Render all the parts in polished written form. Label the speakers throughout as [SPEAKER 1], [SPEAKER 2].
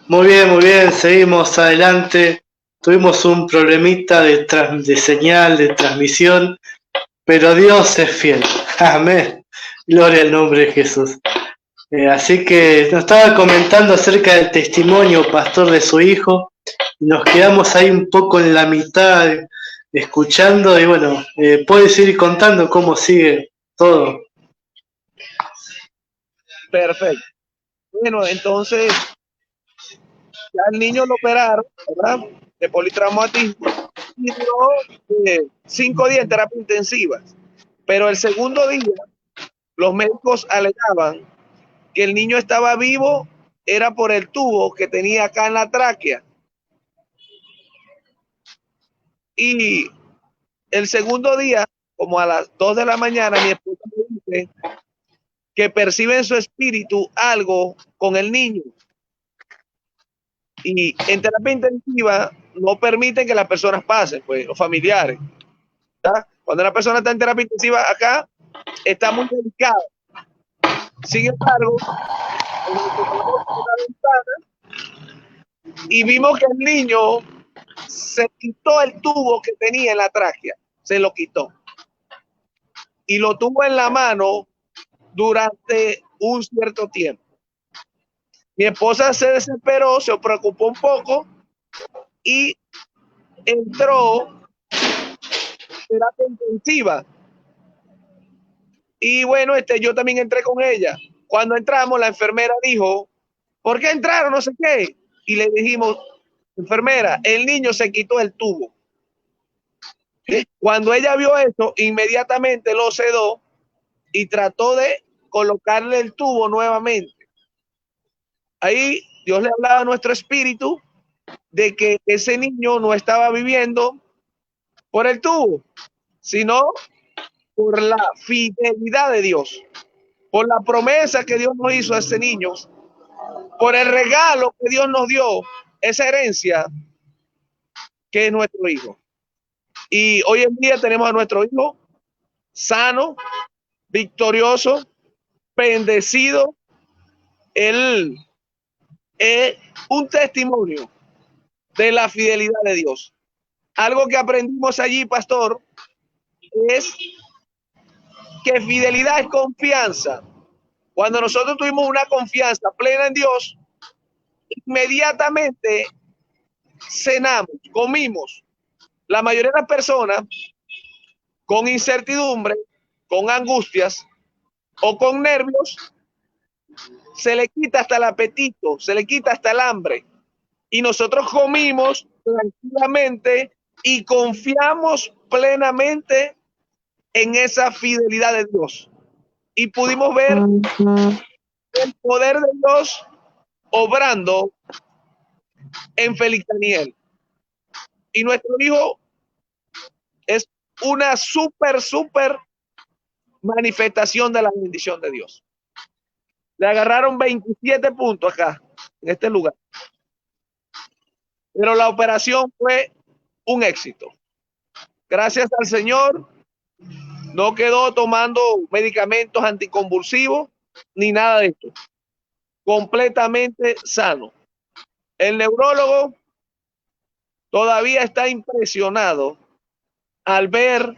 [SPEAKER 1] Muy bien, seguimos adelante. Tuvimos un problemita de señal, de transmisión, pero Dios es fiel. Amén. Gloria al nombre de Jesús. Así que nos estaba comentando acerca del testimonio, pastor, de su hijo, y nos quedamos ahí un poco en la mitad, escuchando, y bueno, puedes ir contando cómo sigue todo.
[SPEAKER 2] Perfecto. Bueno, entonces ya el niño lo operaron, ¿verdad? De politraumatismo y duró 5 días en terapia intensiva. Pero el segundo día, los médicos alegaban que el niño estaba vivo, era por el tubo que tenía acá en la tráquea. Y el segundo día, como a las 2 de la mañana, mi esposa me dice que percibe en su espíritu algo con el niño. Y en terapia intensiva no permiten que las personas pasen, pues los familiares. ¿Verdad? Cuando una persona está en terapia intensiva acá, está muy delicado. Sin embargo, y vimos que el niño se quitó el tubo que tenía en la tráquea, se lo quitó. Y lo tuvo en la mano durante un cierto tiempo. Mi esposa se desesperó, se preocupó un poco y entró terapia intensiva. Y bueno, yo también entré con ella. Cuando entramos, la enfermera dijo, ¿por qué entraron? No sé qué. Y le dijimos, enfermera, el niño se quitó el tubo. Cuando ella vio eso, inmediatamente lo sedó y trató de colocarle el tubo nuevamente. Ahí Dios le hablaba a nuestro espíritu de que ese niño no estaba viviendo por el tubo, sino por la fidelidad de Dios, por la promesa que Dios nos hizo a ese niño, por el regalo que Dios nos dio, esa herencia que es nuestro hijo. Y hoy en día tenemos a nuestro hijo sano, victorioso, bendecido. Él es un testimonio de la fidelidad de Dios. Algo que aprendimos allí, pastor, es que fidelidad es confianza. Cuando nosotros tuvimos una confianza plena en Dios, inmediatamente cenamos, comimos. La mayoría de las personas con incertidumbre, con angustias o con nervios, se le quita hasta el apetito, se le quita hasta el hambre. Y nosotros comimos tranquilamente y confiamos plenamente en esa fidelidad de Dios. Y pudimos ver el poder de Dios obrando en Félix Daniel. Y nuestro hijo es una súper manifestación de la bendición de Dios. Le agarraron 27 puntos acá, en este lugar. Pero la operación fue un éxito. Gracias al Señor, no quedó tomando medicamentos anticonvulsivos ni nada de esto. Completamente sano. El neurólogo todavía está impresionado al ver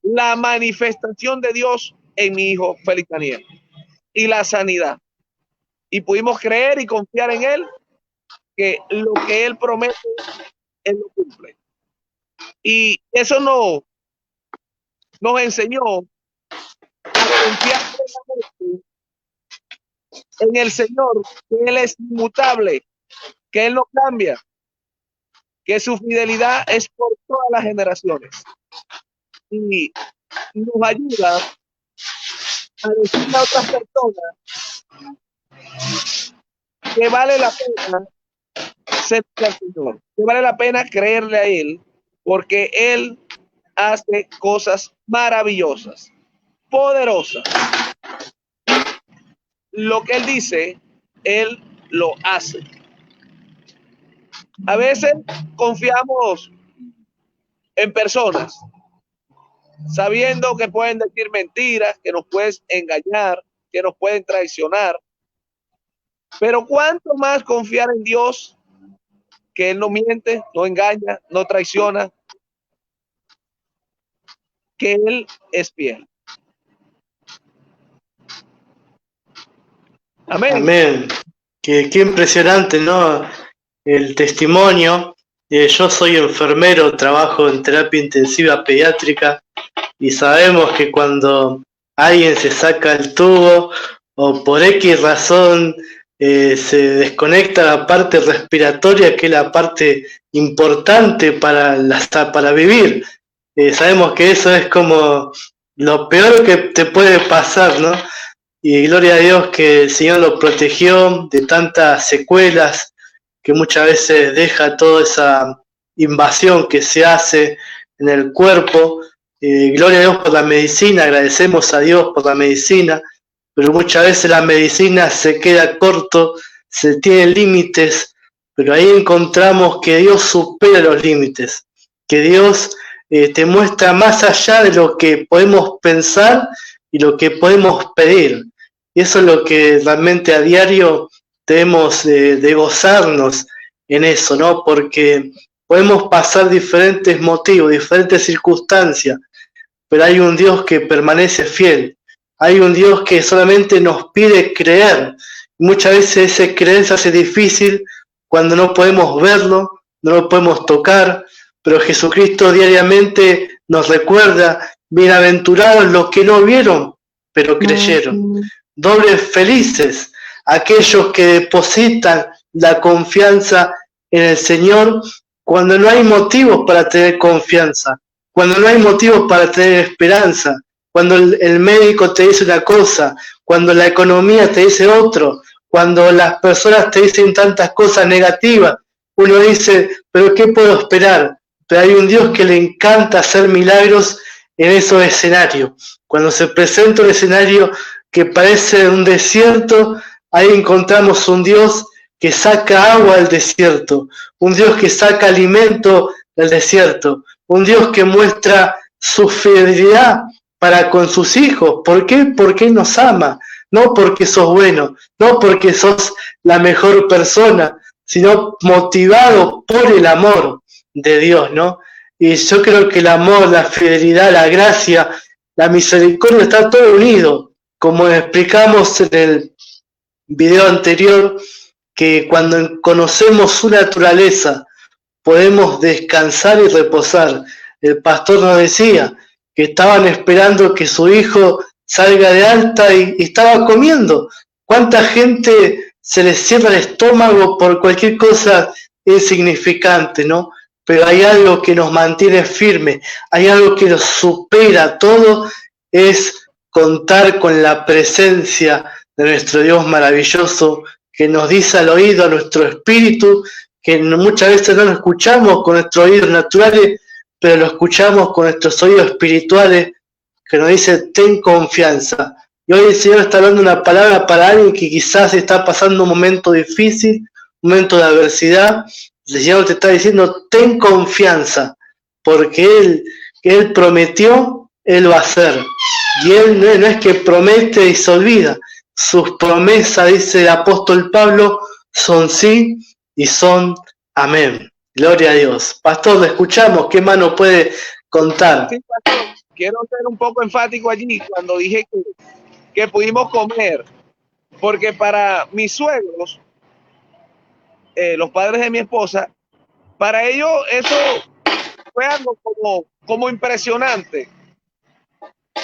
[SPEAKER 2] la manifestación de Dios en mi hijo Félix Daniel y la sanidad. Y pudimos creer y confiar en él, que lo que él promete, él lo cumple. Y eso nos enseñó a confiar en el Señor, que Él es inmutable, que Él no cambia, que su fidelidad es por todas las generaciones. Y nos ayuda a decirle a otras personas que vale la pena ser al Señor, que vale la pena creerle a Él, porque Él hace cosas maravillosas, poderosas. Lo que Él dice, Él lo hace. A veces confiamos en personas, sabiendo que pueden decir mentiras, que nos pueden engañar, que nos pueden traicionar. Pero cuánto más confiar en Dios, que Él no miente, no engaña, no traiciona, que Él es fiel. Amén.
[SPEAKER 1] Amén. Qué impresionante, ¿no? El testimonio. Yo soy enfermero, trabajo en terapia intensiva pediátrica y sabemos que cuando alguien se saca el tubo o por X razón se desconecta la parte respiratoria, que es la parte importante para vivir, sabemos que eso es como lo peor que te puede pasar, ¿no? Y gloria a Dios que el Señor lo protegió de tantas secuelas que muchas veces deja toda esa invasión que se hace en el cuerpo. Gloria a Dios por la medicina, agradecemos a Dios por la medicina, pero muchas veces la medicina se queda corto, se tiene límites, pero ahí encontramos que Dios supera los límites, que Dios te muestra más allá de lo que podemos pensar y lo que podemos pedir. Y eso es lo que realmente a diario debemos de gozarnos en eso, ¿no? Porque podemos pasar diferentes motivos, diferentes circunstancias, pero hay un Dios que permanece fiel. Hay un Dios que solamente nos pide creer. Muchas veces ese creer se hace difícil cuando no podemos verlo, no lo podemos tocar, pero Jesucristo diariamente nos recuerda, bienaventurados los que no vieron, pero creyeron. Dobles felices aquellos que depositan la confianza en el Señor cuando no hay motivos para tener confianza, cuando no hay motivos para tener esperanza, cuando el médico te dice una cosa, cuando la economía te dice otro, cuando las personas te dicen tantas cosas negativas, uno dice, pero ¿qué puedo esperar? Pero hay un Dios que le encanta hacer milagros en esos escenarios. Cuando se presenta un escenario que parece un desierto, ahí encontramos un Dios que saca agua del desierto, un Dios que saca alimento del desierto, un Dios que muestra su fidelidad para con sus hijos. ¿Por qué? Porque Él nos ama, no porque sos bueno, no porque sos la mejor persona, sino motivado por el amor de Dios, ¿no? Y yo creo que el amor, la fidelidad, la gracia, la misericordia está todo unido, como explicamos en el video anterior, que cuando conocemos su naturaleza podemos descansar y reposar. El pastor nos decía que estaban esperando que su hijo salga de alta y estaba comiendo. ¿Cuánta gente se les cierra el estómago por cualquier cosa insignificante, ¿no? Pero hay algo que nos mantiene firme, hay algo que nos supera todo, es contar con la presencia de nuestro Dios maravilloso que nos dice al oído a nuestro espíritu, que muchas veces no lo escuchamos con nuestros oídos naturales, pero lo escuchamos con nuestros oídos espirituales, que nos dice, ten confianza. Y hoy el Señor está dando una palabra para alguien que quizás está pasando un momento difícil, un momento de adversidad. El Señor te está diciendo, ten confianza, porque Él prometió, Él va a hacer. Y Él no es que promete y se olvida. Sus promesas, dice el apóstol Pablo, son sí y son amén. Gloria a Dios. Pastor, lo escuchamos. ¿Qué más nos puede contar?
[SPEAKER 2] Sí, pastor, quiero ser un poco enfático allí cuando dije que pudimos comer, porque para mis suegros, los padres de mi esposa, para ellos eso fue algo como impresionante,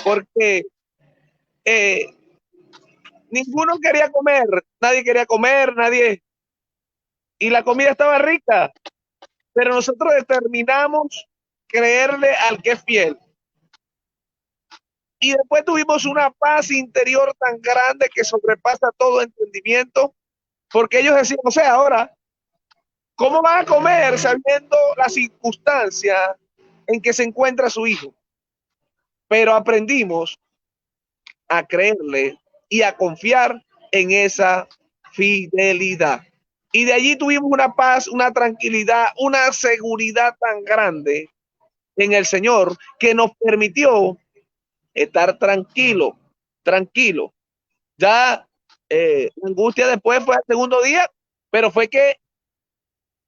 [SPEAKER 2] porque ninguno quería comer, nadie, y la comida estaba rica, pero nosotros determinamos creerle al que es fiel. Y después tuvimos una paz interior tan grande que sobrepasa todo entendimiento, porque ellos decían, o sea, ahora, ¿cómo van a comer sabiendo la circunstancia en que se encuentra su hijo? Pero aprendimos a creerle y a confiar en esa fidelidad. Y de allí tuvimos una paz, una tranquilidad, una seguridad tan grande en el Señor que nos permitió estar tranquilo. Ya La angustia después fue al segundo día, pero fue que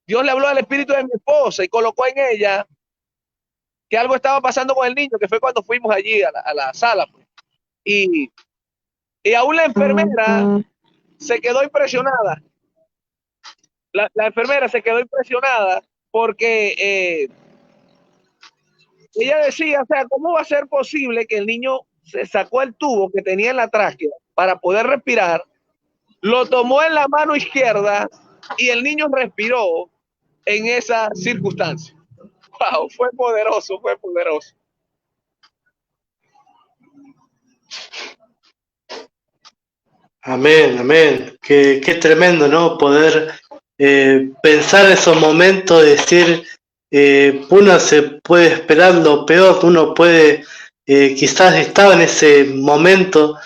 [SPEAKER 2] Dios le habló al espíritu de mi esposa y colocó en ella que algo estaba pasando con el niño, que fue cuando fuimos allí a la sala, pues. Y, y aún la enfermera se quedó impresionada. La enfermera se quedó impresionada porque ella decía, o sea, ¿cómo va a ser posible que el niño se sacó el tubo que tenía en la tráquea para poder respirar, lo tomó en la mano izquierda y el niño respiró en esa circunstancia? Wow, fue poderoso, fue poderoso.
[SPEAKER 1] Amén, amén. Qué tremendo, ¿no? Poder pensar esos momentos, decir, uno se puede esperar lo peor, uno puede, quizás estaba en ese momento,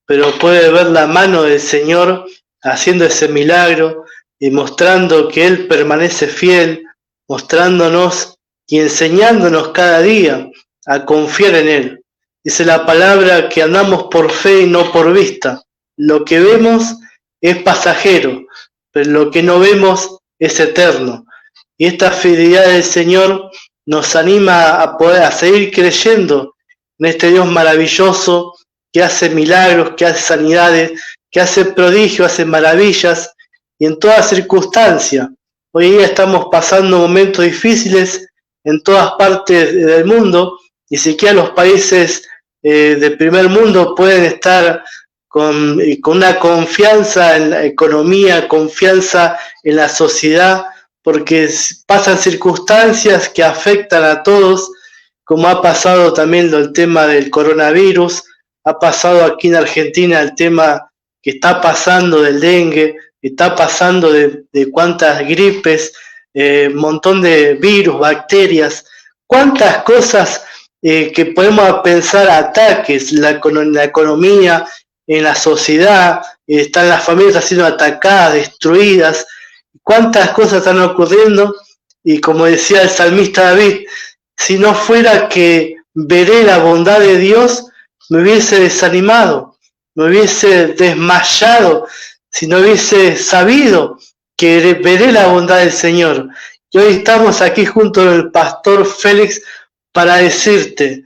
[SPEAKER 1] pero puede ver la mano del Señor haciendo ese milagro y mostrando que Él permanece fiel, mostrándonos y enseñándonos cada día a confiar en Él. Dice la palabra que andamos por fe y no por vista. Lo que vemos es pasajero, pero lo que no vemos es eterno. Y esta fidelidad del Señor nos anima a poder a seguir creyendo en este Dios maravilloso que hace milagros, que hace sanidades, que hace prodigios, hace maravillas y en toda circunstancia. Hoy día estamos pasando momentos difíciles en todas partes del mundo y siquiera los países del primer mundo pueden estar con una confianza en la economía, confianza en la sociedad, porque pasan circunstancias que afectan a todos, como ha pasado también el tema del coronavirus, ha pasado aquí en Argentina el tema que está pasando del dengue, está pasando de cuántas gripes, montón de virus, bacterias, cuántas cosas que podemos pensar, ataques, la economía, en la sociedad, están las familias siendo atacadas, destruidas, cuántas cosas están ocurriendo, y como decía el salmista David, si no fuera que veré la bondad de Dios, me hubiese desanimado, me hubiese desmayado, si no hubiese sabido que veré la bondad del Señor. Y hoy estamos aquí junto al pastor Félix para decirte,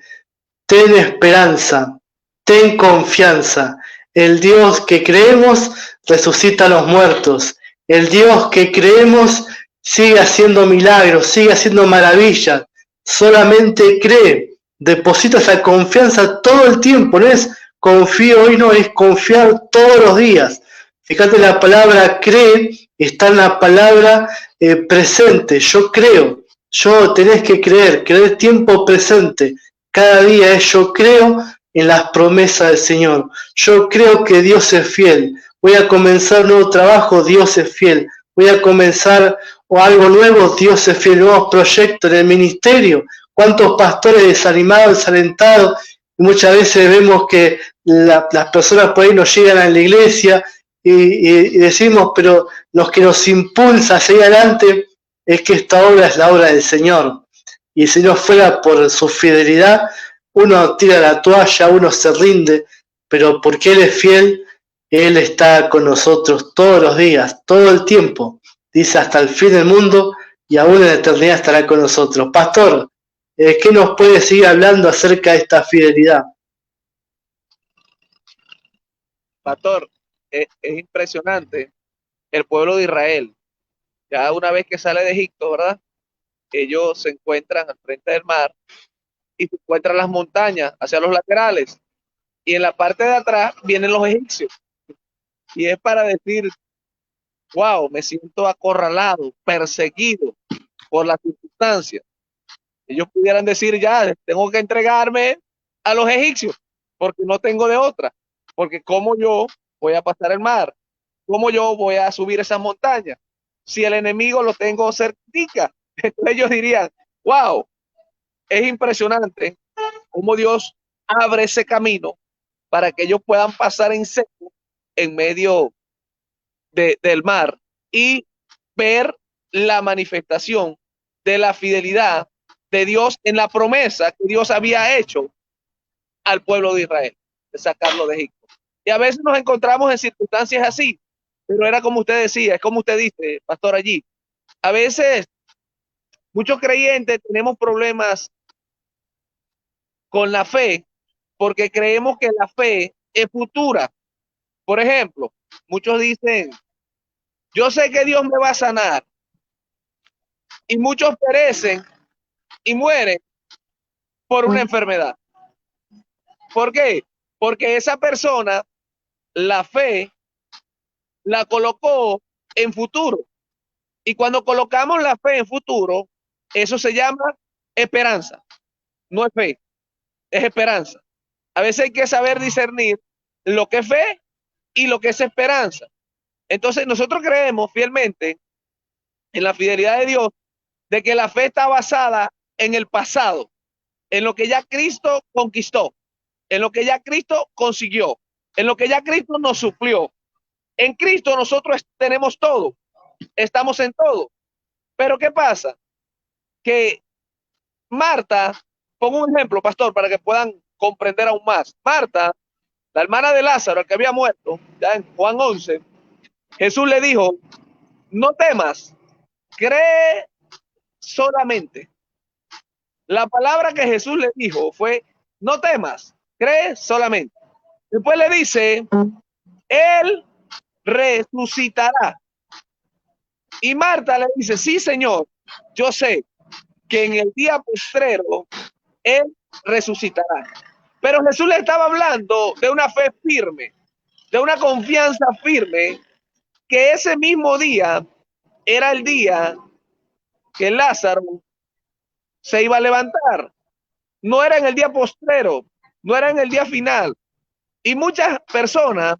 [SPEAKER 1] ten esperanza, ten confianza. El Dios que creemos resucita a los muertos. El Dios que creemos sigue haciendo milagros, sigue haciendo maravillas. Solamente cree, deposita esa confianza todo el tiempo. No es confío hoy, no, es confiar todos los días. Fíjate, la palabra cree está en la palabra presente. Yo creo, yo tenés que creer tiempo presente. Cada día es yo creo en las promesas del Señor. Yo creo que Dios es fiel. Voy a comenzar un nuevo trabajo, Dios es fiel. Voy a comenzar algo nuevo, Dios es fiel. Nuevos proyectos en el ministerio. ¿Cuántos pastores desanimados, desalentados? Y muchas veces vemos que las personas por ahí nos llegan a la iglesia y decimos, pero lo que nos impulsa a seguir adelante es que esta obra es la obra del Señor. Y si no fuera por su fidelidad, uno tira la toalla, uno se rinde, pero porque Él es fiel, Él está con nosotros todos los días, todo el tiempo. Dice hasta el fin del mundo y aún en la eternidad estará con nosotros. Pastor, ¿qué nos puede seguir hablando acerca de esta fidelidad?
[SPEAKER 2] Pastor, es impresionante el pueblo de Israel. Ya una vez que sale de Egipto, ¿verdad? Ellos se encuentran al frente del mar y se encuentran las montañas hacia los laterales. Y en la parte de atrás vienen los egipcios. Y es para decir, wow, me siento acorralado, perseguido por las circunstancias. Ellos pudieran decir, ya, tengo que entregarme a los egipcios, porque no tengo de otra. Porque cómo yo voy a pasar el mar, cómo yo voy a subir esas montañas, si el enemigo lo tengo cerquita. Entonces ellos dirían, wow, es impresionante cómo Dios abre ese camino para que ellos puedan pasar en seco en medio del mar y ver la manifestación de la fidelidad de Dios en la promesa que Dios había hecho al pueblo de Israel, de sacarlo de Egipto. Y a veces nos encontramos en circunstancias así, pero era como usted decía, es como usted dice, pastor, allí. A veces, muchos creyentes tenemos problemas con la fe porque creemos que la fe es futura. Por ejemplo, muchos dicen, yo sé que Dios me va a sanar. Y muchos perecen y mueren por una enfermedad. ¿Por qué? Porque esa persona, la fe, la colocó en futuro. Y cuando colocamos la fe en futuro, eso se llama esperanza. No es fe, es esperanza. A veces hay que saber discernir lo que es fe y lo que es esperanza. Entonces nosotros creemos fielmente en la fidelidad de Dios, de que la fe está basada en el pasado, en lo que ya Cristo conquistó, en lo que ya Cristo consiguió, en lo que ya Cristo nos suplió. En Cristo nosotros tenemos todo, estamos en todo. Pero ¿qué pasa? Que Marta, pongo un ejemplo, pastor, para que puedan comprender aún más. Marta, la hermana de Lázaro, el que había muerto, ya en Juan 11, Jesús le dijo, no temas, cree solamente. La palabra que Jesús le dijo fue, no temas, cree solamente. Después le dice, él resucitará. Y Marta le dice, sí, Señor, yo sé que en el día postrero él resucitará. Pero Jesús le estaba hablando de una fe firme, de una confianza firme, que ese mismo día era el día que Lázaro se iba a levantar. No era en el día postrero, no era en el día final. Y muchas personas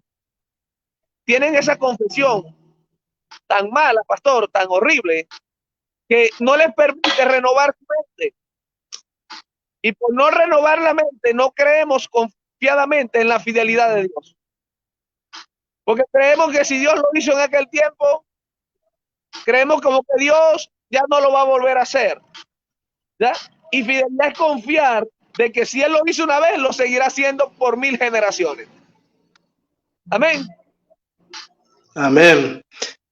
[SPEAKER 2] tienen esa confesión tan mala, pastor, tan horrible, que no les permite renovar su mente. Y por no renovar la mente, no creemos confiadamente en la fidelidad de Dios. Porque creemos que si Dios lo hizo en aquel tiempo, creemos como que Dios ya no lo va a volver a hacer. ¿Ya? Y fidelidad es confiar de que si Él lo hizo una vez, lo seguirá haciendo por 1000 generaciones. Amén.
[SPEAKER 1] Amén.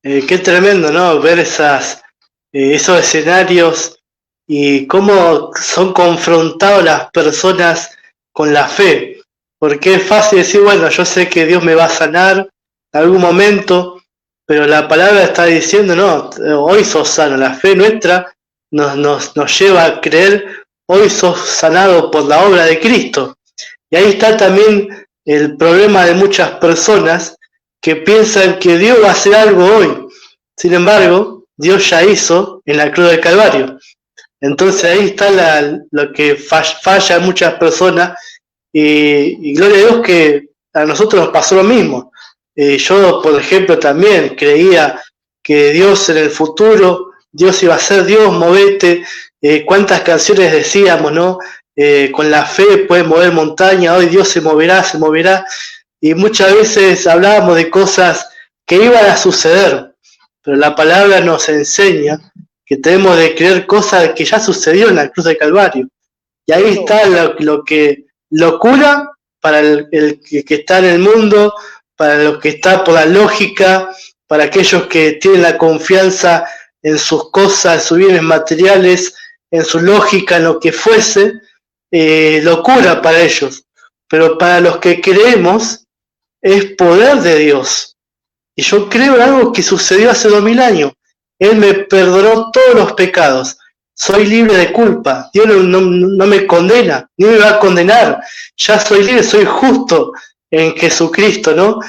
[SPEAKER 1] Qué tremendo, ¿no? Ver esos escenarios y cómo son confrontados las personas con la fe. Porque es fácil decir, bueno, yo sé que Dios me va a sanar en algún momento, pero la palabra está diciendo, no, hoy sos sano. La fe nuestra nos lleva a creer, hoy sos sanado por la obra de Cristo. Y ahí está también el problema de muchas personas que piensan que Dios va a hacer algo hoy. Sin embargo, Dios ya hizo en la cruz del Calvario. Entonces ahí está lo que falla a muchas personas y gloria a Dios que a nosotros nos pasó lo mismo. Yo, por ejemplo, también creía que Dios en el futuro, Dios iba a ser Dios, movete. Cuántas canciones decíamos, ¿no? Con la fe puede mover montaña, hoy Dios se moverá, y muchas veces hablábamos de cosas que iban a suceder, pero la palabra nos enseña que tenemos de creer cosas que ya sucedió en la cruz del Calvario, y ahí está lo que locura para el que está en el mundo, para los que está por la lógica, para aquellos que tienen la confianza en sus cosas, en sus bienes materiales, en su lógica, en lo que fuese, locura para ellos. Pero para los que creemos, es poder de Dios. Y yo creo en algo que sucedió hace 2000 años. Él me perdonó todos los pecados. Soy libre de culpa. Dios no me condena, ni me va a condenar. Ya soy libre, soy justo en Jesucristo, ¿no?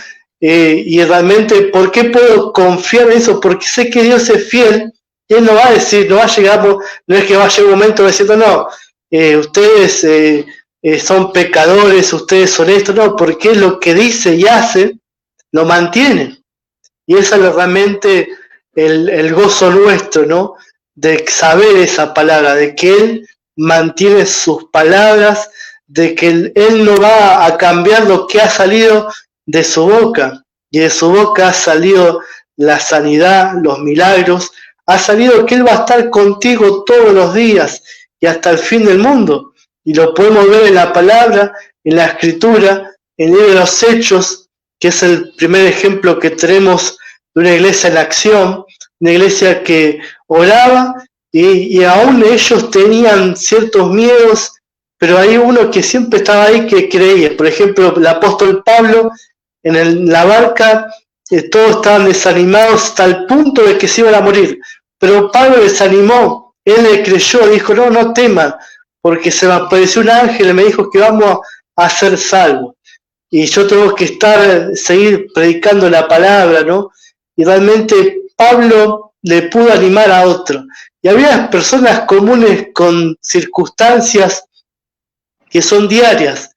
[SPEAKER 1] Y realmente, ¿por qué puedo confiar en eso? Porque sé que Dios es fiel. Y Él no va a decir, no va a llegar, no es que va a llegar un momento diciendo, no, ustedes son pecadores, ustedes son esto, no, porque lo que dice y hace, lo mantiene. Y eso es realmente el gozo nuestro, ¿no? De saber esa palabra, de que Él mantiene sus palabras, de que Él no va a cambiar lo que ha salido de su boca. Y de su boca ha salido la sanidad, los milagros, ha salido que Él va a estar contigo todos los días y hasta el fin del mundo. Y lo podemos ver en la palabra, en la escritura, en el libro de los Hechos, que es el primer ejemplo que tenemos de una iglesia en acción, una iglesia que oraba y aún ellos tenían ciertos miedos, pero hay uno que siempre estaba ahí que creía. Por ejemplo, el apóstol Pablo en la barca, todos estaban desanimados hasta el punto de que se iban a morir, pero Pablo les animó, él le creyó, dijo, no teman, porque se me apareció un ángel y me dijo que vamos a ser salvos. Y yo tengo que seguir predicando la palabra, ¿no? Y realmente Pablo le pudo animar a otro. Y había personas comunes con circunstancias que son diarias,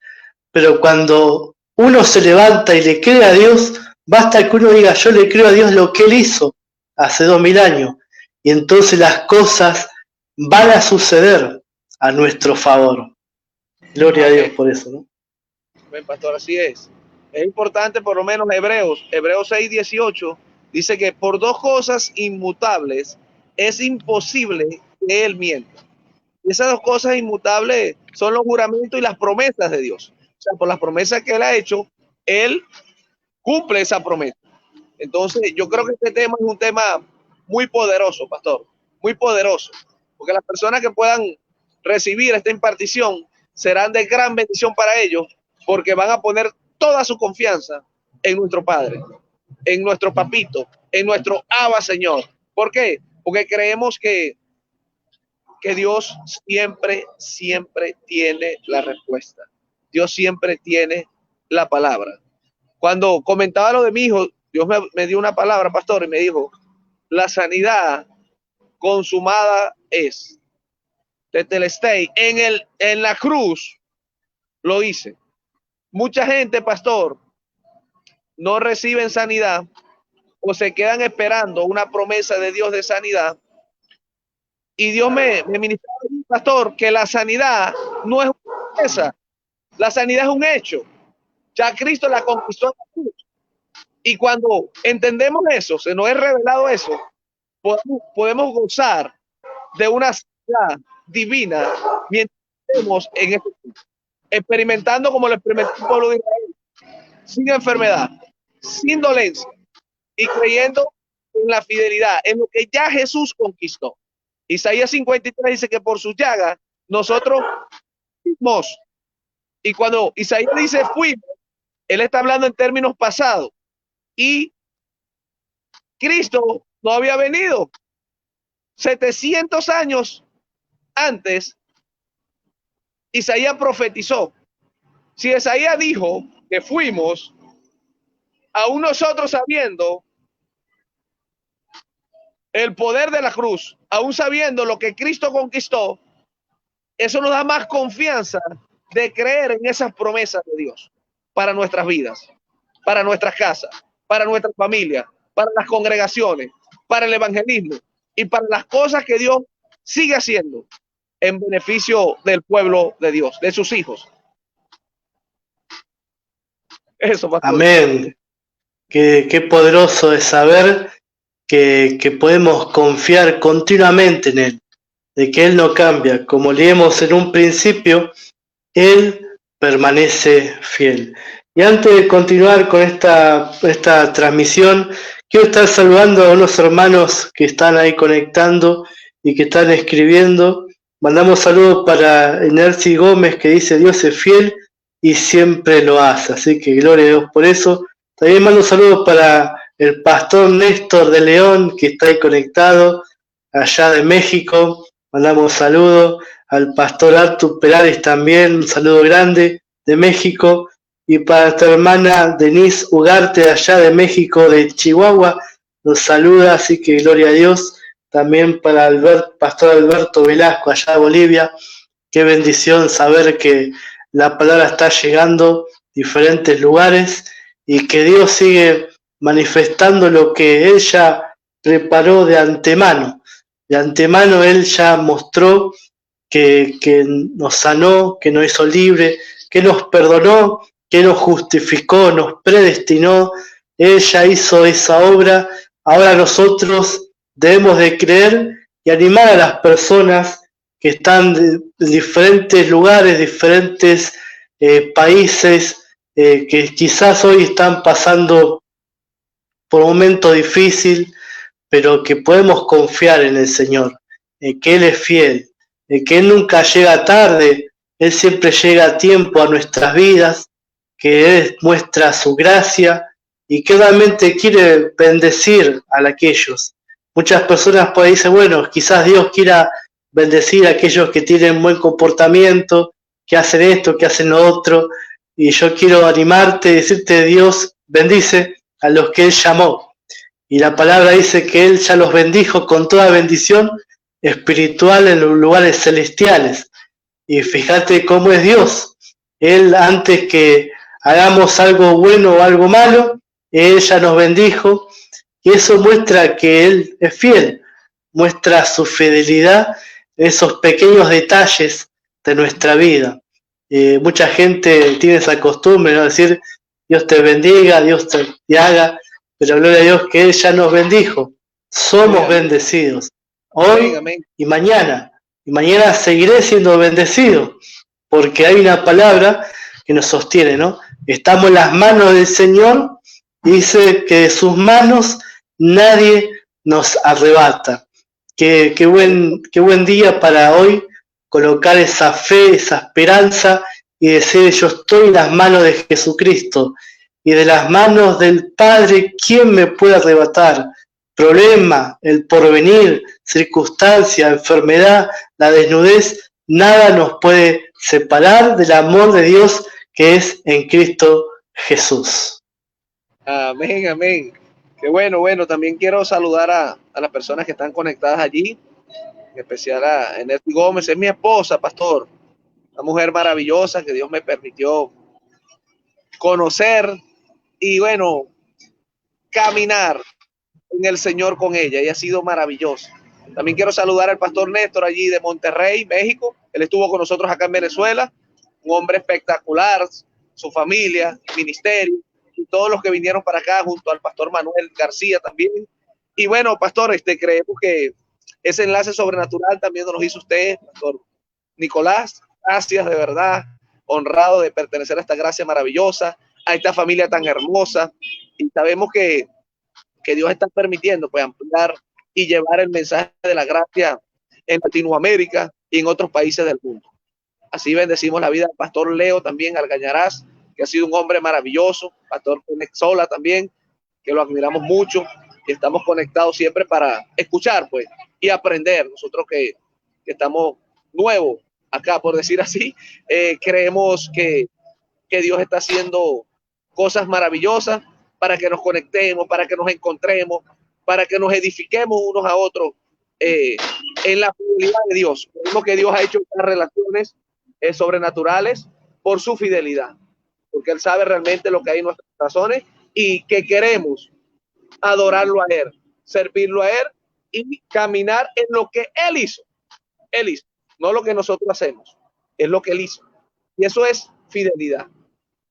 [SPEAKER 1] pero cuando uno se levanta y le cree a Dios, basta que uno diga, yo le creo a Dios lo que Él hizo hace 2000 años, y entonces las cosas van a suceder a nuestro favor. Gloria a Dios por eso, ¿no?
[SPEAKER 2] Bien, pastor, así es. Es importante, por lo menos Hebreos 6:18, dice que por dos cosas inmutables es imposible que Él mienta. Y esas dos cosas inmutables son los juramentos y las promesas de Dios. O sea, por las promesas que Él ha hecho, Él cumple esa promesa. Entonces, yo creo que este tema es un tema muy poderoso, pastor, muy poderoso, porque las personas que puedan recibir esta impartición serán de gran bendición para ellos, porque van a poner toda su confianza en nuestro Padre, en nuestro Papito, en nuestro Abba Señor. ¿Por qué? Porque creemos que Dios siempre tiene la respuesta. Dios siempre tiene la palabra. Cuando comentaba lo de mi hijo, Dios me dio una palabra, pastor, y me dijo, la sanidad consumada es. Tetelestai, en la cruz lo hice. Mucha gente, pastor, no reciben sanidad o se quedan esperando una promesa de Dios de sanidad. Y Dios me ministró, pastor, que la sanidad no es una promesa, la sanidad es un hecho. Ya Cristo la conquistó en la cruz. Y cuando entendemos eso, se nos es revelado eso, podemos gozar de una sanidad divina mientras estemos en este mundo, experimentando como lo experimentó el pueblo de Israel, sin enfermedad, sin dolencia y creyendo en la fidelidad, en lo que ya Jesús conquistó. Isaías 53 dice que por sus llagas nosotros fuimos. Y cuando Isaías dice fuimos, él está hablando en términos pasados. Y Cristo no había venido. 700 años antes, Isaías profetizó. Si Isaías dijo que fuimos, aún nosotros sabiendo el poder de la cruz, aún sabiendo lo que Cristo conquistó, eso nos da más confianza de creer en esas promesas de Dios para nuestras vidas, para nuestras casas, para nuestra familia, para las congregaciones, para el evangelismo y para las cosas que Dios sigue haciendo en beneficio del pueblo de Dios, de sus hijos. Eso, pastor.
[SPEAKER 1] Amén. Qué poderoso es saber que podemos confiar continuamente en Él, de que Él no cambia. Como leemos en un principio, Él permanece fiel. Y antes de continuar con esta transmisión, quiero estar saludando a unos hermanos que están ahí conectando y que están escribiendo. Mandamos saludos para Enercy Gómez, que dice Dios es fiel y siempre lo hace. Así que gloria a Dios por eso. También mando saludos para el pastor Néstor de León, que está ahí conectado, allá de México. Mandamos saludos al pastor Artur Perales también, un saludo grande de México. Y para nuestra hermana Denise Ugarte, allá de México, de Chihuahua, nos saluda, así que gloria a Dios. También para pastor Alberto Velasco, allá de Bolivia. Qué bendición saber que la palabra está llegando a diferentes lugares y que Dios sigue manifestando lo que Él ya preparó de antemano. De antemano Él ya mostró que nos sanó, que nos hizo libre, que nos perdonó, que nos justificó, nos predestinó. Él ya hizo esa obra. Ahora nosotros debemos de creer y animar a las personas que están en diferentes lugares, diferentes países, que quizás hoy están pasando por un momento difícil, pero que podemos confiar en el Señor, que Él es fiel, que Él nunca llega tarde, Él siempre llega a tiempo a nuestras vidas, que Él muestra su gracia y que realmente quiere bendecir a aquellos. Muchas personas por ahí dicen, bueno, quizás Dios quiera bendecir a aquellos que tienen buen comportamiento, que hacen esto, que hacen lo otro, y yo quiero animarte, decirte, Dios bendice a los que Él llamó. Y la palabra dice que Él ya los bendijo con toda bendición espiritual en los lugares celestiales. Y fíjate cómo es Dios. Él, antes que hagamos algo bueno o algo malo, Él ya nos bendijo. Y eso muestra que Él es fiel, muestra su fidelidad en esos pequeños detalles de nuestra vida. Mucha gente tiene esa costumbre, ¿no? Decir, Dios te bendiga, Dios te haga, pero gloria a Dios que Él ya nos bendijo. Somos bendecidos hoy y mañana. Y mañana seguiré siendo bendecido, porque hay una palabra que nos sostiene, ¿no? Estamos en las manos del Señor y dice que de sus manos nadie nos arrebata. Qué buen día para hoy colocar esa fe, esa esperanza y decir, yo estoy en las manos de Jesucristo y de las manos del Padre, ¿quién me puede arrebatar? Problema, el porvenir, circunstancia, enfermedad, la desnudez, nada nos puede separar del amor de Dios que es en Cristo Jesús.
[SPEAKER 2] Amén, amén. Qué bueno, bueno. También quiero saludar a las personas que están conectadas allí, en especial a Eneti Gómez, es mi esposa, pastor, una mujer maravillosa que Dios me permitió conocer y bueno, caminar en el Señor con ella, y ha sido maravilloso. También quiero saludar al pastor Néstor allí de Monterrey, México. Él estuvo con nosotros acá en Venezuela, un hombre espectacular, su familia, ministerio, y todos los que vinieron para acá junto al pastor Manuel García también. Y bueno, pastor, creemos que ese enlace sobrenatural también nos lo hizo usted, pastor Nicolás. Gracias, de verdad, honrado de pertenecer a esta gracia maravillosa, a esta familia tan hermosa, y sabemos que Dios está permitiendo pues ampliar y llevar el mensaje de la gracia en Latinoamérica y en otros países del mundo. Así bendecimos la vida del pastor Leo también Algañarás, que ha sido un hombre maravilloso, pastor Conexola también, que lo admiramos mucho y estamos conectados siempre para escuchar pues y aprender. Nosotros que estamos nuevos acá, por decir así, creemos que Dios está haciendo cosas maravillosas para que nos conectemos, para que nos encontremos, para que nos edifiquemos unos a otros en la fidelidad de Dios. Vemos que Dios ha hecho estas relaciones sobrenaturales por su fidelidad, porque Él sabe realmente lo que hay en nuestros corazones y que queremos adorarlo a Él, servirlo a Él y caminar en lo que Él hizo. Él hizo, no lo que nosotros hacemos, es lo que Él hizo. Y eso es fidelidad.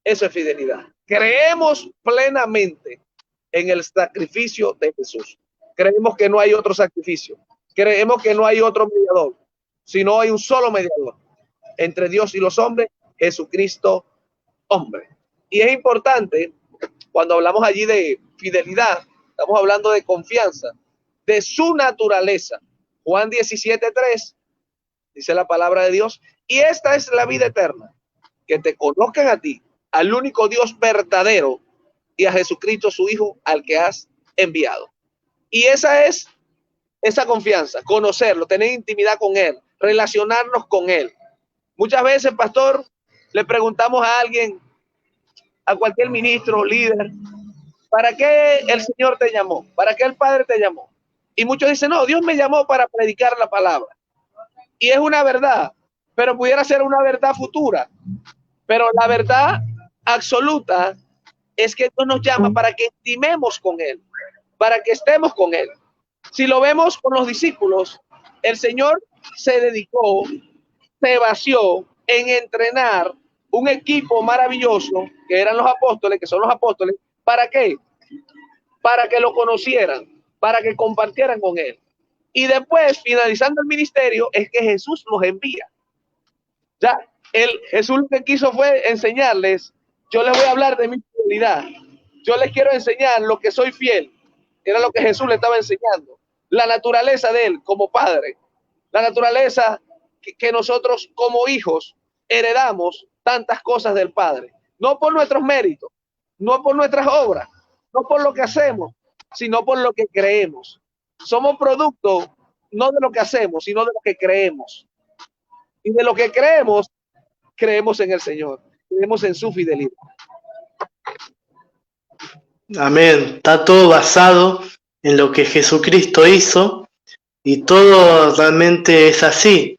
[SPEAKER 2] Eso es fidelidad. Creemos plenamente en el sacrificio de Jesús. Creemos que no hay otro sacrificio. Creemos que no hay otro mediador, sino hay un solo mediador entre Dios y los hombres, Jesucristo, hombre. Y es importante, cuando hablamos allí de fidelidad, estamos hablando de confianza, de su naturaleza. Juan 17:3 dice la palabra de Dios, y esta es la vida eterna, que te conozcan a ti, al único Dios verdadero, y a Jesucristo su Hijo, al que has enviado. Y esa es esa confianza, conocerlo, tener intimidad con Él, relacionarnos con Él. Muchas veces, pastor, le preguntamos a alguien, a cualquier ministro o líder, ¿para qué el Señor te llamó? ¿Para qué el Padre te llamó? Y muchos dicen, no, Dios me llamó para predicar la palabra. Y es una verdad, pero pudiera ser una verdad futura. Pero la verdad absoluta es que Dios nos llama para que estimemos con Él, para que estemos con Él. Si lo vemos con los discípulos, el Señor se dedicó, se vació en entrenar un equipo maravilloso, que eran los apóstoles, que son los apóstoles. ¿Para qué? Para que lo conocieran, para que compartieran con Él. Y después, finalizando el ministerio, es que Jesús los envía. Ya, Jesús lo que quiso fue enseñarles yo les voy a hablar de mi fidelidad. Yo les quiero enseñar lo que soy fiel. Era lo que Jesús le estaba enseñando. La naturaleza de él como padre. La naturaleza que nosotros como hijos heredamos tantas cosas del Padre. No por nuestros méritos, no por nuestras obras, no por lo que hacemos, sino por lo que creemos. Somos producto no de lo que hacemos, sino de lo que creemos. Y de lo que creemos, creemos en el Señor, creemos en su fidelidad.
[SPEAKER 1] Amén. Está todo basado en lo que Jesucristo hizo y todo realmente es así,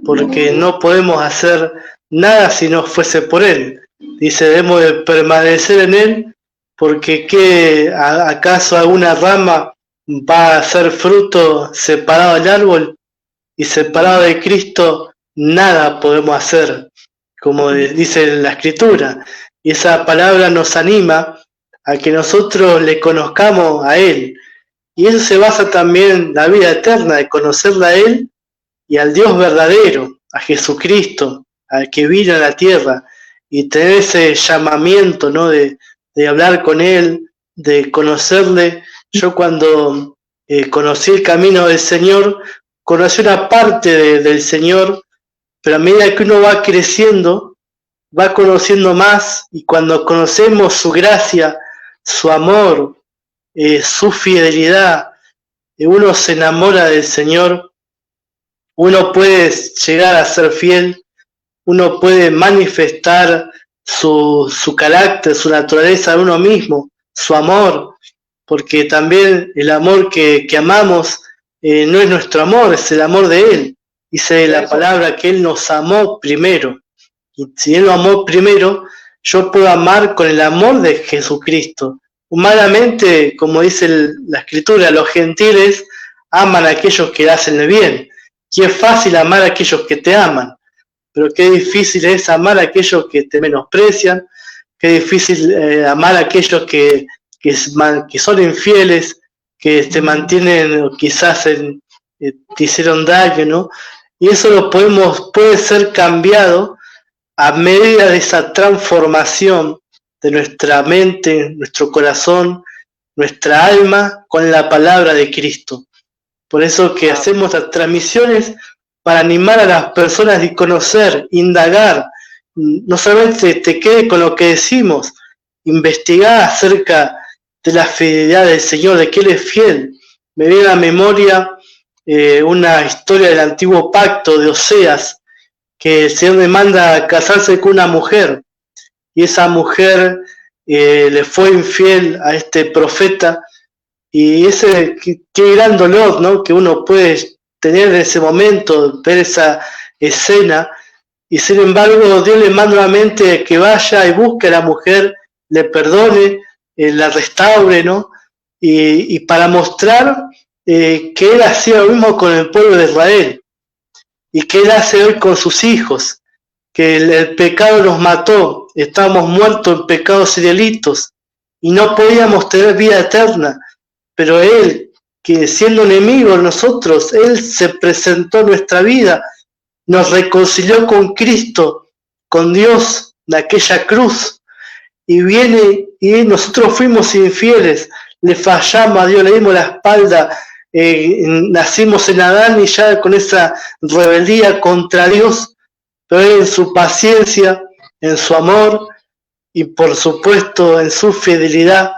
[SPEAKER 1] porque no podemos hacer nada si no fuese por Él. Dice, debemos de permanecer en Él, porque ¿qué, acaso alguna rama va a hacer fruto separado del árbol? Y separado de Cristo nada podemos hacer, como dice la Escritura. Y esa palabra nos anima a que nosotros le conozcamos a Él. Y eso se basa también en la vida eterna, de conocerla a Él y al Dios verdadero, a Jesucristo, al que vino a la tierra, y tener ese llamamiento, ¿no? de hablar con Él, de conocerle. Yo cuando conocí el camino del Señor, conocí una parte del Señor, pero a medida que uno va creciendo, va conociendo más, y cuando conocemos su gracia, su amor, su fidelidad, uno se enamora del Señor, uno puede llegar a ser fiel, uno puede manifestar su carácter, su naturaleza de uno mismo, su amor, porque también el amor que amamos no es nuestro amor, es el amor de Él. Dice la palabra que Él nos amó primero. Y si Él lo amó primero, yo puedo amar con el amor de Jesucristo. Humanamente, como dice la Escritura, los gentiles aman a aquellos que hacen el bien. Y es fácil amar a aquellos que te aman, pero qué difícil es amar a aquellos que te menosprecian, qué difícil amar a aquellos que son infieles, que te mantienen, o quizás te hicieron daño, ¿no? Y eso puede ser cambiado a medida de esa transformación de nuestra mente, nuestro corazón, nuestra alma con la palabra de Cristo. Por eso que hacemos las transmisiones para animar a las personas a conocer, indagar, no solamente te quede con lo que decimos, investigar acerca de la fidelidad del Señor, de que Él es fiel. Me viene a la memoria una historia del antiguo pacto de Oseas, que el Señor le manda a casarse con una mujer, y esa mujer le fue infiel a este profeta, y qué gran dolor, ¿no?, que uno puede tener en ese momento, ver esa escena, y sin embargo Dios le manda nuevamente que vaya y busque a la mujer, le perdone, la restaure, ¿no? Y para mostrar que Él hacía lo mismo con el pueblo de Israel, y que Él hace hoy con sus hijos, que el pecado nos mató, estábamos muertos en pecados y delitos, y no podíamos tener vida eterna, pero Él, que siendo enemigo de nosotros, Él se presentó en nuestra vida, nos reconcilió con Cristo, con Dios, de aquella cruz, y viene, y nosotros fuimos infieles, le fallamos a Dios, le dimos la espalda, nacimos en Adán y ya con esa rebeldía contra Dios, pero Él en su paciencia, en su amor y por supuesto en su fidelidad,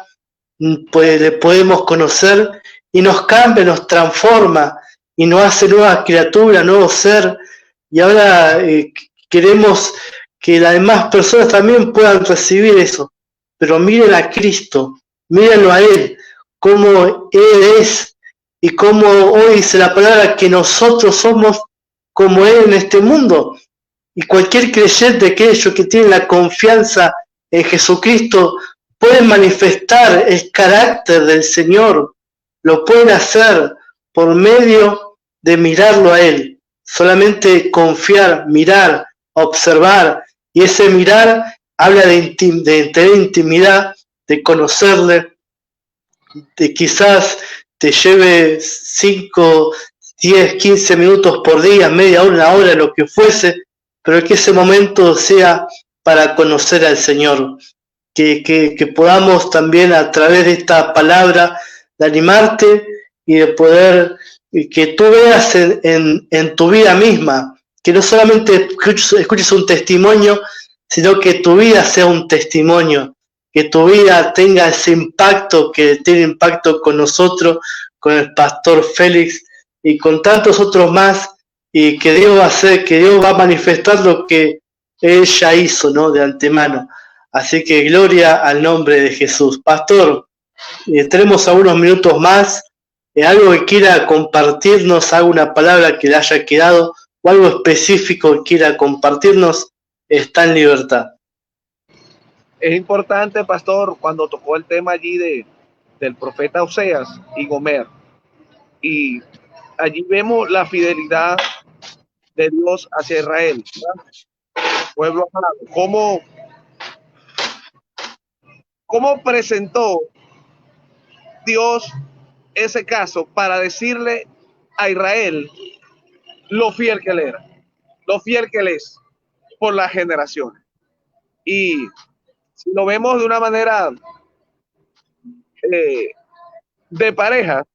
[SPEAKER 1] pues le podemos conocer y nos cambia, nos transforma y nos hace nueva criatura, nuevo ser, y ahora queremos que las demás personas también puedan recibir eso, pero miren a Cristo, mírenlo a Él, cómo Él es, y cómo hoy dice la palabra que nosotros somos como Él en este mundo, y cualquier creyente, aquello que tiene la confianza en Jesucristo, puede manifestar el carácter del Señor, lo pueden hacer por medio de mirarlo a Él, solamente confiar, mirar, observar, y ese mirar habla de tener intimidad, de conocerle, de quizás te lleve 5, 10, 15 minutos por día, media hora, una hora, lo que fuese, pero que ese momento sea para conocer al Señor. Que podamos también a través de esta palabra de animarte y de poder que tú veas en tu vida misma, que no solamente escuches un testimonio, sino que tu vida sea un testimonio, que tu vida tenga ese impacto que tiene impacto con nosotros, con el pastor Félix y con tantos otros más, y que Dios va a hacer, que Dios va a manifestar lo que Él ya hizo, ¿no? De antemano. Así que gloria al nombre de Jesús. Pastor, tenemos algunos minutos más. Algo que quiera compartirnos, alguna palabra que le haya quedado o algo específico que quiera compartirnos, está en libertad.
[SPEAKER 2] Es importante, pastor, cuando tocó el tema allí del profeta Oseas y Gomer. Y allí vemos la fidelidad de Dios hacia Israel, ¿verdad? Pueblo amado. ¿Cómo presentó Dios ese caso para decirle a Israel lo fiel que él era, lo fiel que él es por las generaciones? Y si lo vemos de una manera de pareja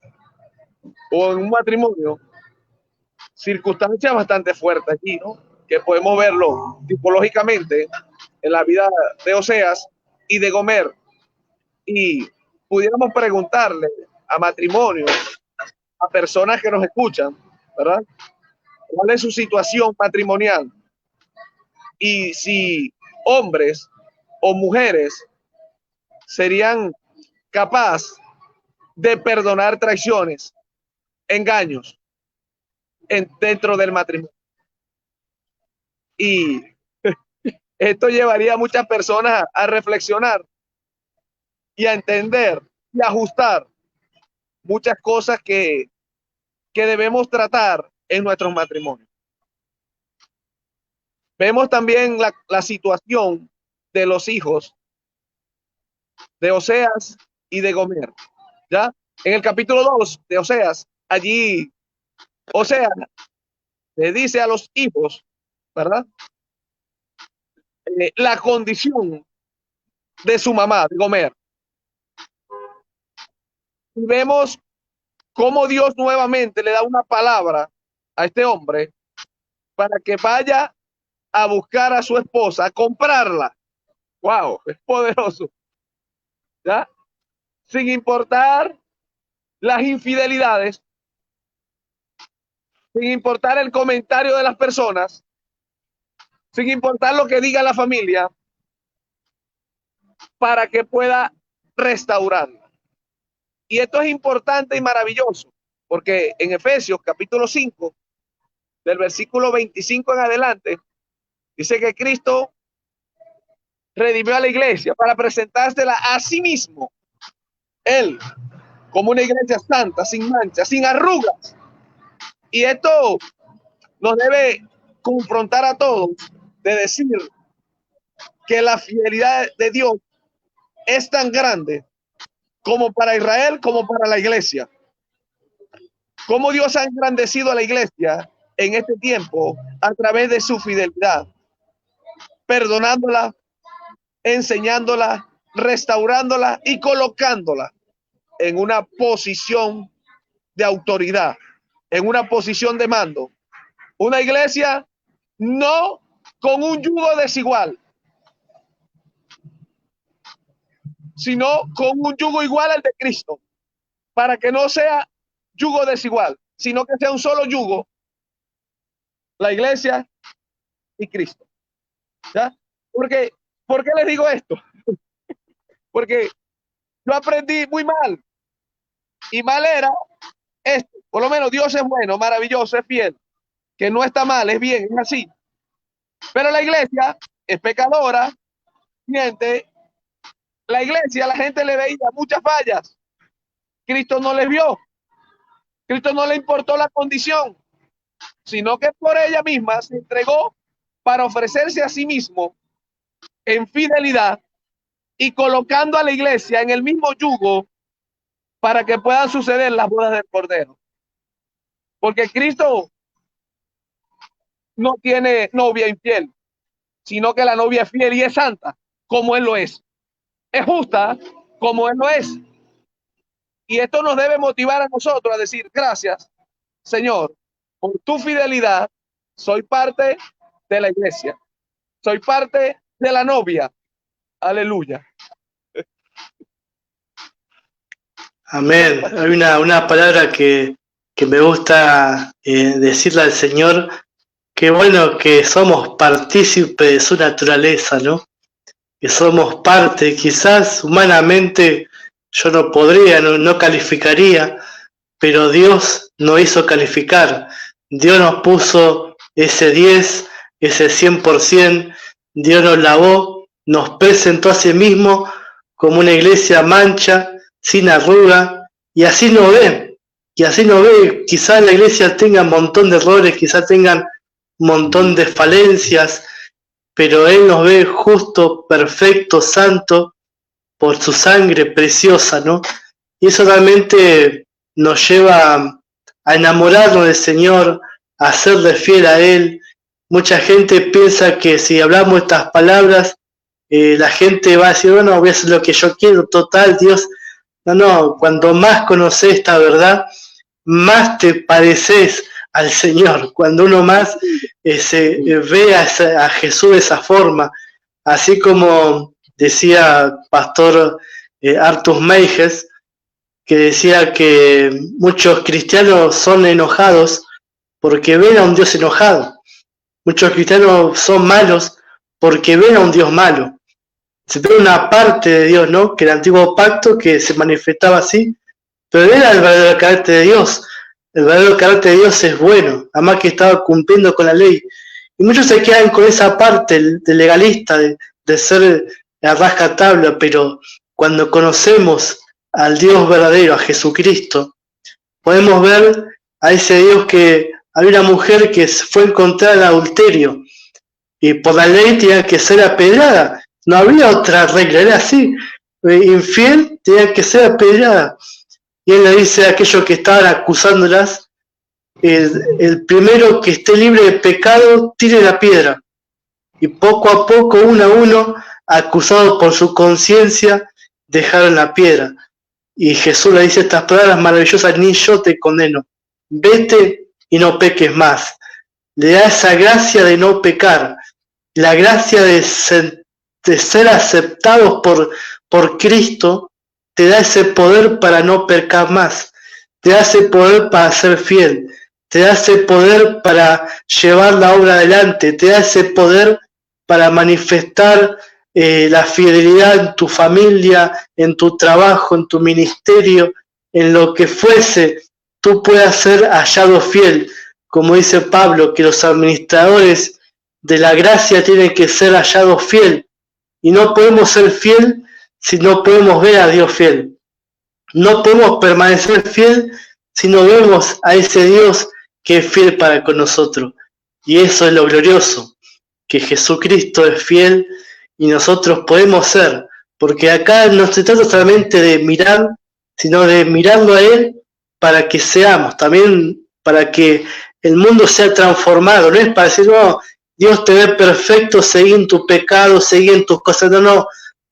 [SPEAKER 2] o en un matrimonio, circunstancias bastante fuertes aquí, ¿no? Que podemos verlo tipológicamente en la vida de Oseas y de Gomer. Y pudiéramos preguntarle a matrimonios, a personas que nos escuchan, ¿verdad? ¿Cuál es su situación matrimonial? Y si hombres o mujeres serían capaces de perdonar traiciones, engaños dentro del matrimonio. Y esto llevaría a muchas personas a reflexionar y a entender y a ajustar muchas cosas que debemos tratar en nuestros matrimonios. Vemos también la situación de los hijos de Oseas y de Gomer. ¿Ya? En el capítulo 2 de Oseas, allí Oseas le dice a los hijos, ¿verdad? La condición de su mamá, de Gomer. Y vemos cómo Dios nuevamente le da una palabra a este hombre para que vaya a buscar a su esposa, a comprarla. ¡Wow! Es poderoso. ¿Ya? Sin importar las infidelidades, sin importar el comentario de las personas, sin importar lo que diga la familia, para que pueda restaurarla. Y esto es importante y maravilloso, porque en Efesios capítulo 5, del versículo 25 en adelante, dice que Cristo redimió a la iglesia para presentársela a sí mismo, él, como una iglesia santa, sin mancha, sin arrugas. Y esto nos debe confrontar a todos de decir que la fidelidad de Dios es tan grande como para Israel, como para la iglesia. Cómo Dios ha engrandecido a la iglesia en este tiempo a través de su fidelidad, perdonándola, enseñándola, restaurándola y colocándola en una posición de autoridad, en una posición de mando. Una iglesia no con un yugo desigual, sino con un yugo igual al de Cristo, para que no sea yugo desigual, sino que sea un solo yugo, la iglesia y Cristo. ¿Ya? ¿Por qué les digo esto? Porque yo aprendí muy mal, y mal era esto. Por lo menos Dios es bueno, maravilloso, es fiel, que no está mal, es bien, es así. Pero la iglesia es pecadora, miente. La iglesia, la gente le veía muchas fallas. Cristo no les vio. Cristo no le importó la condición, sino que por ella misma se entregó para ofrecerse a sí mismo en fidelidad y colocando a la iglesia en el mismo yugo para que puedan suceder las bodas del Cordero. Porque Cristo no tiene novia infiel, sino que la novia es fiel y es santa, como Él lo es. Es justa, como Él lo es. Y esto nos debe motivar a nosotros a decir, gracias, Señor, por tu fidelidad. Soy parte de la iglesia. Soy parte de la novia. Aleluya.
[SPEAKER 1] Amén. Hay una palabra que me gusta decirle al Señor, que bueno, que somos partícipes de su naturaleza, ¿no? Que somos parte, quizás humanamente yo no podría, no calificaría, pero Dios nos hizo calificar. Dios nos puso ese 10, ese 100%, Dios nos lavó, nos presentó a sí mismo como una iglesia mancha, sin arruga, y así nos ve. Y así nos ve. Quizás la iglesia tenga un montón de errores, quizás tengan un montón de falencias, pero Él nos ve justo, perfecto, santo, por su sangre preciosa, ¿no? Y eso realmente nos lleva a enamorarnos del Señor, a serle fiel a Él. Mucha gente piensa que si hablamos estas palabras, la gente va a decir, bueno, voy a hacer lo que yo quiero, total, Dios. No, cuando más conoces esta verdad, más te pareces al Señor. Cuando uno más ve a Jesús de esa forma, así como decía pastor Artus Meijes, que decía que muchos cristianos son enojados porque ven a un Dios enojado. Muchos cristianos son malos porque ven a un Dios malo. Se ve una parte de Dios, ¿no? Que el antiguo pacto que se manifestaba así, pero era el verdadero carácter de Dios. El verdadero carácter de Dios es bueno, además que estaba cumpliendo con la ley. Y muchos se quedan con esa parte de legalista, de ser a rajatabla, pero cuando conocemos al Dios verdadero, a Jesucristo, podemos ver a ese Dios que había una mujer que fue encontrada en adulterio y por la ley tenía que ser apedreada. No había otra regla, era así. Infiel tenía que ser apedreada. Y él le dice a aquellos que estaban acusándolas, el primero que esté libre de pecado, tire la piedra. Y poco a poco, uno a uno, acusados por su conciencia, dejaron la piedra. Y Jesús le dice estas palabras maravillosas, ni yo te condeno. Vete y no peques más. Le da esa gracia de no pecar, la gracia de ser aceptados por Cristo, te da ese poder para no pecar más, te da ese poder para ser fiel, te da ese poder para llevar la obra adelante, te da ese poder para manifestar la fidelidad en tu familia, en tu trabajo, en tu ministerio, en lo que fuese, tú puedas ser hallado fiel. Como dice Pablo, que los administradores de la gracia tienen que ser hallados fiel. Y no podemos ser fiel si no podemos ver a Dios fiel. No podemos permanecer fiel si no vemos a ese Dios que es fiel para con nosotros. Y eso es lo glorioso, que Jesucristo es fiel y nosotros podemos ser. Porque acá no se trata solamente de mirar, sino de mirarlo a Él para que seamos, también para que el mundo sea transformado. No es para decir, no, Dios te ve perfecto, seguí en tu pecado, seguí en tus cosas. No, no,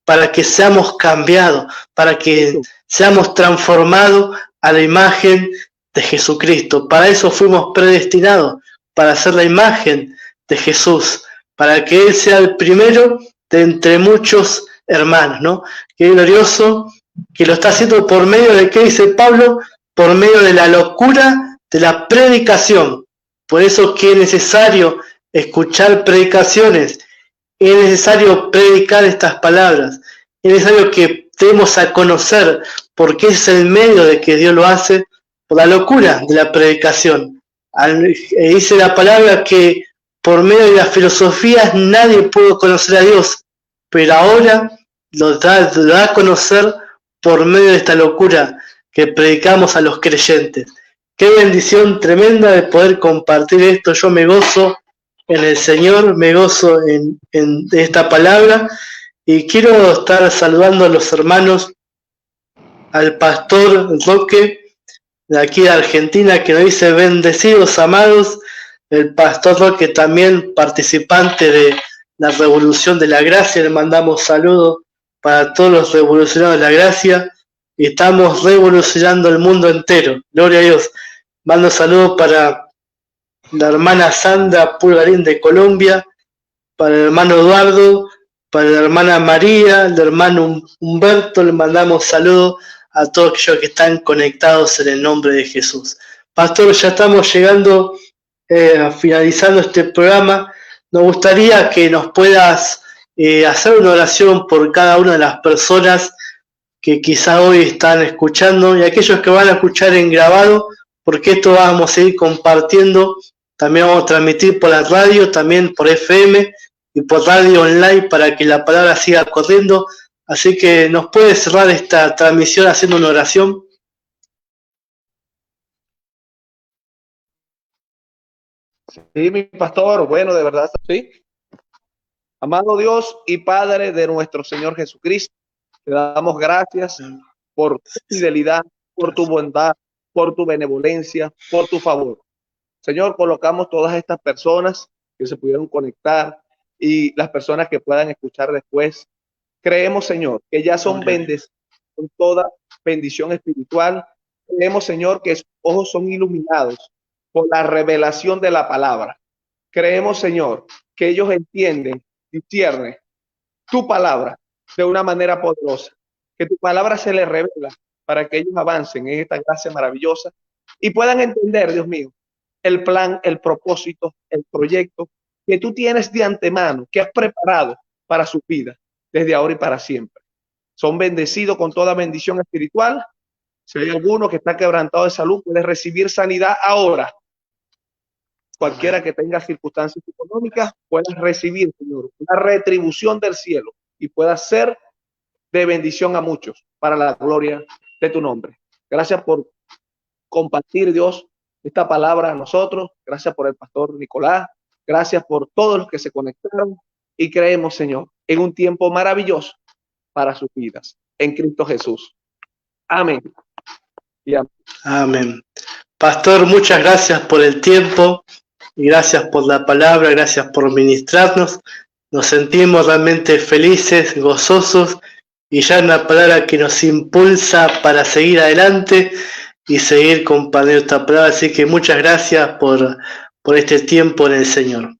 [SPEAKER 1] para que seamos cambiados, para que seamos transformados a la imagen de Jesucristo. Para eso fuimos predestinados, para hacer la imagen de Jesús, para que Él sea el primero de entre muchos hermanos, ¿no? Qué glorioso que lo está haciendo por medio de, ¿qué dice Pablo? Por medio de la locura de la predicación. Por eso que es necesario escuchar predicaciones, es necesario predicar estas palabras, es necesario que demos a conocer, porque es el medio de que Dios lo hace, por la locura de la predicación. Dice la palabra que por medio de las filosofías nadie pudo conocer a Dios, pero ahora lo da a conocer por medio de esta locura que predicamos a los creyentes. Qué bendición tremenda de poder compartir esto. Yo me gozo en el Señor, me gozo en esta palabra y quiero estar saludando a los hermanos, al pastor Roque de aquí de Argentina, que nos dice bendecidos amados, el pastor Roque también participante la revolución de la gracia. Le mandamos saludos para todos los revolucionarios de la gracia. Y estamos revolucionando el mundo entero. Gloria a Dios. Mando saludos para la hermana Sandra Pulgarín de Colombia, para el hermano Eduardo, para la hermana María, el hermano Humberto. Le mandamos saludos a todos aquellos que están conectados en el nombre de Jesús. Pastor, ya estamos llegando finalizando este programa. Nos gustaría que nos puedas hacer una oración por cada una de las personas que quizá hoy están escuchando y aquellos que van a escuchar en grabado, porque esto vamos a ir compartiendo. También vamos a transmitir por la radio, también por FM y por radio online para que la palabra siga corriendo. Así que nos puede cerrar esta transmisión haciendo una oración.
[SPEAKER 2] Sí, mi pastor, bueno, de verdad, sí. Amado Dios y Padre de nuestro Señor Jesucristo, te damos gracias por tu fidelidad, por tu bondad, por tu benevolencia, por tu favor. Señor, colocamos todas estas personas que se pudieron conectar y las personas que puedan escuchar después. Creemos, Señor, que ya son bendecidos con toda bendición espiritual. Creemos, Señor, que sus ojos son iluminados por la revelación de la palabra. Creemos, Señor, que ellos entienden, disciernen tu palabra de una manera poderosa, que tu palabra se les revela para que ellos avancen en esta gracia maravillosa y puedan entender, Dios mío, el plan, el propósito, el proyecto que tú tienes de antemano, que has preparado para su vida desde ahora y para siempre. Son bendecidos con toda bendición espiritual. Si hay alguno que está quebrantado de salud, puede recibir sanidad ahora. Cualquiera que tenga circunstancias económicas pueda recibir, Señor, una retribución del cielo y pueda ser de bendición a muchos para la gloria de tu nombre. Gracias por compartir, Dios, esta palabra a nosotros. Gracias por el pastor Nicolás. Gracias por todos los que se conectaron y creemos, Señor, en un tiempo maravilloso para sus vidas en Cristo Jesús. Amén. Y amén.
[SPEAKER 1] Amén. Pastor, muchas gracias por el tiempo y gracias por la palabra, gracias por ministrarnos. Nos sentimos realmente felices, gozosos y ya una palabra que nos impulsa para seguir adelante y seguir compartiendo esta palabra. Así que muchas gracias por este tiempo en el Señor.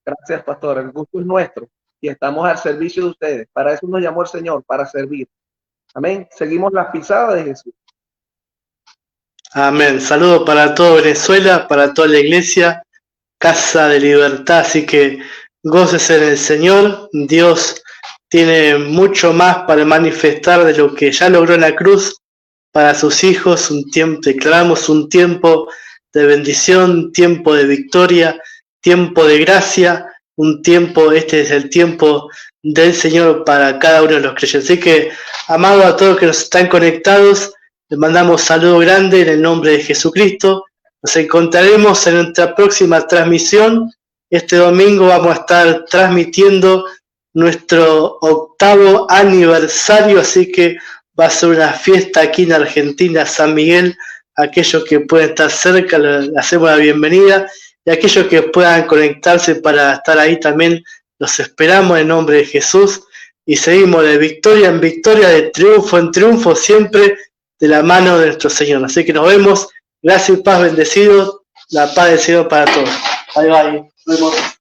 [SPEAKER 2] Gracias, pastor. El gusto es nuestro y estamos al servicio de ustedes. Para eso nos llamó el Señor, para servir. Amén. Seguimos las pisadas de Jesús.
[SPEAKER 1] Amén. Saludos para toda Venezuela, para toda la iglesia, Casa de Libertad. Así que gócese en el Señor. Dios tiene mucho más para manifestar de lo que ya logró en la cruz para sus hijos. Declaramos un tiempo de bendición, tiempo de victoria, tiempo de gracia, este es el tiempo del Señor para cada uno de los creyentes. Así que, amado a todos que nos están conectados, les mandamos saludo grande en el nombre de Jesucristo. Nos encontraremos en nuestra próxima transmisión. Este domingo vamos a estar transmitiendo nuestro 8º aniversario, así que va a ser una fiesta aquí en Argentina, San Miguel. Aquellos que pueden estar cerca, les hacemos la bienvenida. Y aquellos que puedan conectarse para estar ahí también, los esperamos en nombre de Jesús. Y seguimos de victoria en victoria, de triunfo en triunfo, siempre de la mano de nuestro Señor. Así que nos vemos. Gracias y paz, bendecidos. La paz del Señor para todos. Bye, bye. Nos vemos.